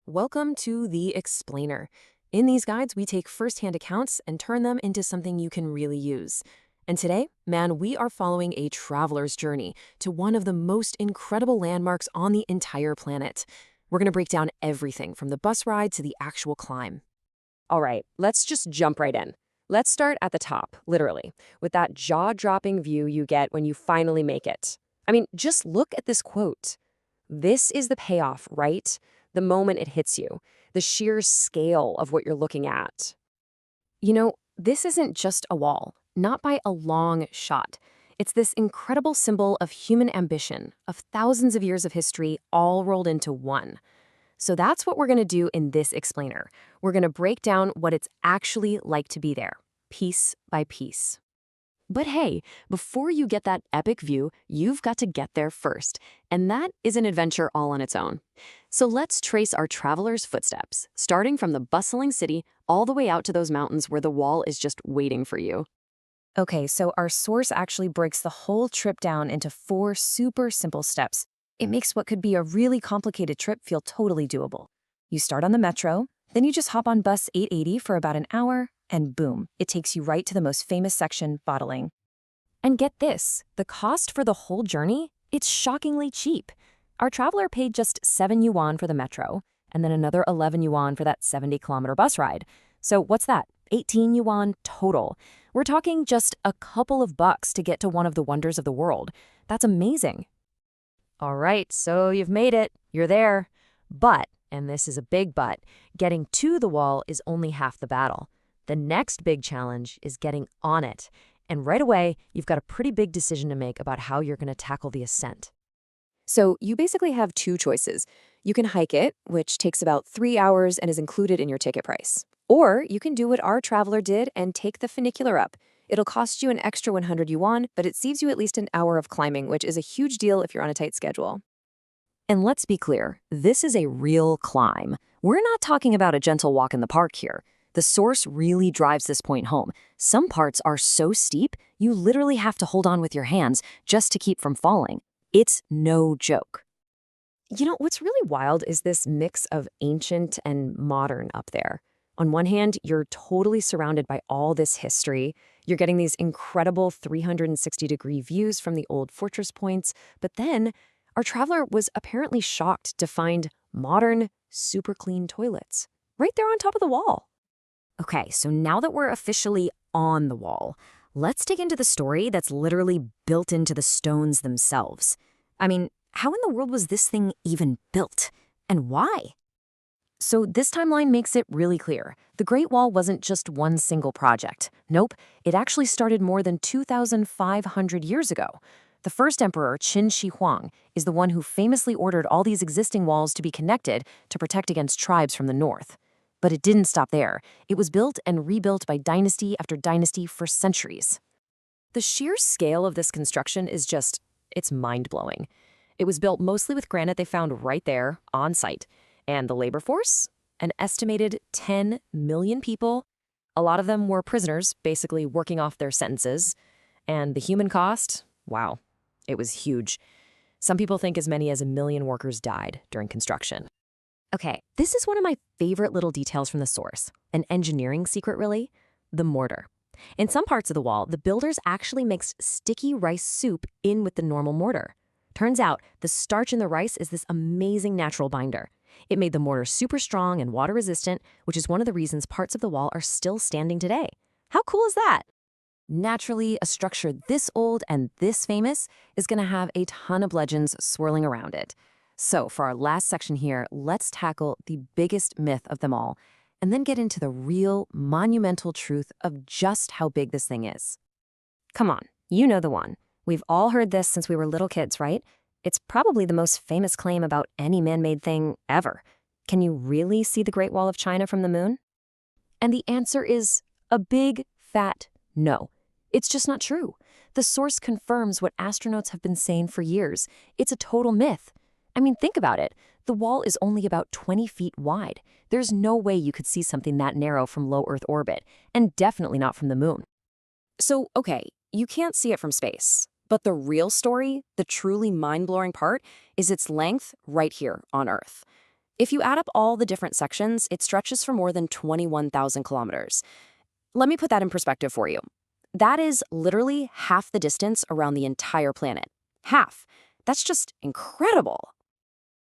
Welcome to The Explainer. In these guides, we take firsthand accounts and turn them into something you can really use. And today, we are following a traveler's journey to one of the most incredible landmarks on the entire planet. We're going to break down everything from the bus ride to the actual climb. All right, let's just jump right in. Let's start at the top, literally, with that jaw-dropping view you get when you finally make it. I mean, just look at this quote. This is the payoff, right? The moment it hits you, the sheer scale of what you're looking at. This isn't just a wall, not by a long shot. It's this incredible symbol of human ambition, of thousands of years of history all rolled into one. So that's what we're going to do in this explainer. We're going to break down what it's actually like to be there, piece by piece. But hey, before you get that epic view, you've got to get there first. And that is an adventure all on its own. So let's trace our traveler's footsteps, starting from the bustling city all the way out to those mountains where the wall is just waiting for you. Okay, so our source actually breaks the whole trip down into 4 super simple steps. It makes what could be a really complicated trip feel totally doable. You start on the metro, then you just hop on bus 880 for about an hour, and boom, it takes you right to the most famous section, Badaling. And get this, the cost for the whole journey, it's shockingly cheap. Our traveler paid just 7 yuan for the metro, and then another 11 yuan for that 70-kilometer bus ride. So what's that? 18 yuan total. We're talking just a couple of bucks to get to one of the wonders of the world. That's amazing. All right, so you've made it. You're there. But, and this is a big but, getting to the wall is only half the battle. The next big challenge is getting on it. And right away, you've got a pretty big decision to make about how you're going to tackle the ascent. So you basically have 2 choices. You can hike it, which takes about 3 hours and is included in your ticket price. Or you can do what our traveler did and take the funicular up. It'll cost you an extra 100 yuan, but it saves you at least an hour of climbing, which is a huge deal if you're on a tight schedule. And let's be clear, this is a real climb. We're not talking about a gentle walk in the park here. The source really drives this point home. Some parts are so steep, you literally have to hold on with your hands just to keep from falling. It's no joke. What's really wild is this mix of ancient and modern up there. On one hand, you're totally surrounded by all this history. You're getting these incredible 360-degree views from the old fortress points. But then, our traveler was apparently shocked to find modern, super clean toilets right there on top of the wall. Okay, so now that we're officially on the wall, let's dig into the story that's literally built into the stones themselves. I mean, how in the world was this thing even built? And why? So this timeline makes it really clear. The Great Wall wasn't just one single project. Nope, it actually started more than 2,500 years ago. The first emperor, Qin Shi Huang, is the one who famously ordered all these existing walls to be connected to protect against tribes from the north. But it didn't stop there. It was built and rebuilt by dynasty after dynasty for centuries. The sheer scale of this construction is it's mind-blowing. It was built mostly with granite they found right there, on site. And the labor force? An estimated 10 million people. A lot of them were prisoners, basically working off their sentences. And the human cost? Wow, it was huge. Some people think as many as 1 million workers died during construction. Okay, this is one of my favorite little details from the source. An engineering secret, really? The mortar. In some parts of the wall, the builders actually mixed sticky rice soup in with the normal mortar. Turns out, the starch in the rice is this amazing natural binder. It made the mortar super strong and water-resistant, which is one of the reasons parts of the wall are still standing today. How cool is that? Naturally, a structure this old and this famous is going to have a ton of legends swirling around it. So for our last section here, let's tackle the biggest myth of them all, and then get into the real, monumental truth of just how big this thing is. Come on, you know the one. We've all heard this since we were little kids, right? It's probably the most famous claim about any man-made thing ever. Can you really see the Great Wall of China from the moon? And the answer is a big, fat no. It's just not true. The source confirms what astronauts have been saying for years. It's a total myth. I mean, think about it. The wall is only about 20 feet wide. There's no way you could see something that narrow from low Earth orbit, and definitely not from the moon. So, okay, you can't see it from space. But the real story, the truly mind-blowing part, is its length right here on Earth. If you add up all the different sections, it stretches for more than 21,000 kilometers. Let me put that in perspective for you. That is literally half the distance around the entire planet. Half. That's just incredible.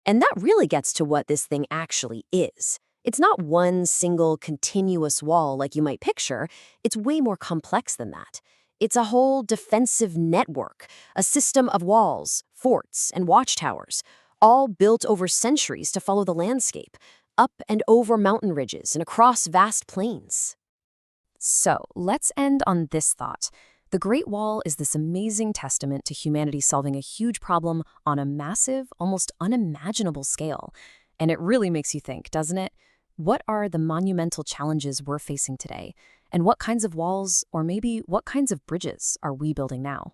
And that really gets to what this thing actually is. It's not one single continuous wall like you might picture. It's way more complex than that. It's a whole defensive network, a system of walls, forts, and watchtowers, all built over centuries to follow the landscape, up and over mountain ridges and across vast plains. So, let's end on this thought. The Great Wall is this amazing testament to humanity solving a huge problem on a massive, almost unimaginable scale. And it really makes you think, doesn't it? What are the monumental challenges we're facing today? And what kinds of walls, or maybe what kinds of bridges, are we building now?